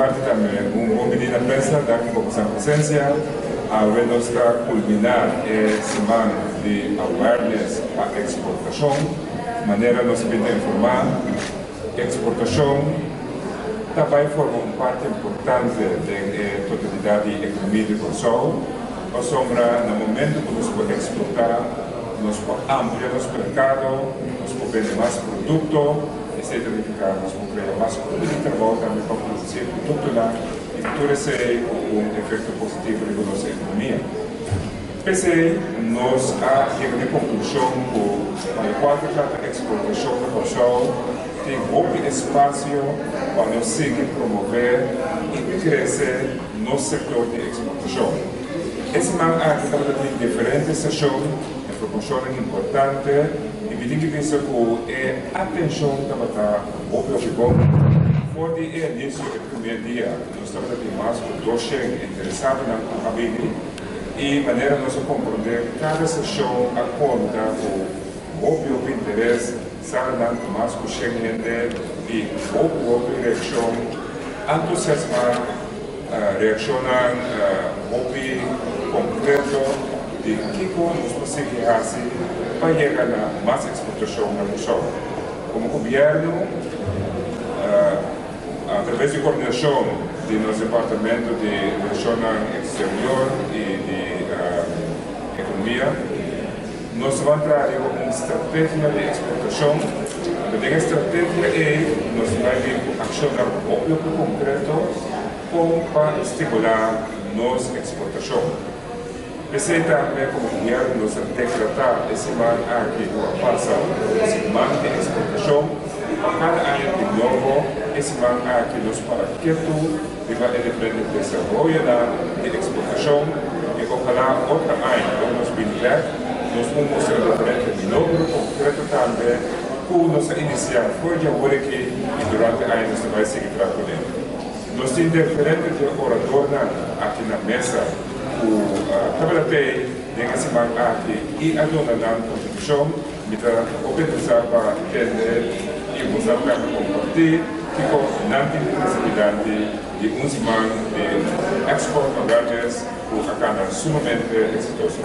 parte também, bom menina pensa, dar um pouco de presença, a nós está culminar a semana de awareness para exportação, maneira nós podemos informar, exportação também forma uma parte importante da totalidade da economia do Consul, ou sombra, no momento que nós podemos exportar, nós podemos ampliar nosso mercado, nós podemos vender mais produto, etc. Nós podemos criar mais produto de trabalho também para produzir produto lá e tudo isso é efeito positivo na nossa economia. PC, nós chegamos à conclusão que para qualquer tipo de exportação do Consul tem muito espaço para nós seguir promover e crescer no setor de exportação. Esse ano aqui tem diferentes sessões, informação importante, e me digo que a atenção está muito bom. Por o início do primeiro dia, nós estamos mais de 200 interessados na cabine e maneira nós compreender cada sessão a conta com o interesse, sabe mais que gente e o reação, entusiasmar, reaccionar, concreto de que nós conseguimos fazer para chegar a mais exportação na Consul. Como governo, através de coordenação do nosso departamento de relações exterior e de economia, nós vamos trazer uma estratégia de exportação. A estratégia é nós vamos acionar um concreto para estimular nossa exportação. Pensei também como governo nós decretar esse ano aqui que passa esse ano de exportação. A cada ano de novo, esse ano aqui nós para que tudo vai depender do desenvolvimento de exportação e ojalá outro ano, nós nós vamos mostrar de novo concreto também com nossa iniciativa foi de agora aqui e durante o ano nós vamos seguir trabalhando. Nós temos diferentes oradores aqui na mesa o trabalhei nessa semana aqui e a dona da contribuição me dá oportunidade para entender e mostrar para compartilhar que não tem possibilidade de semana de export awareness que acaba sumamente exitoso.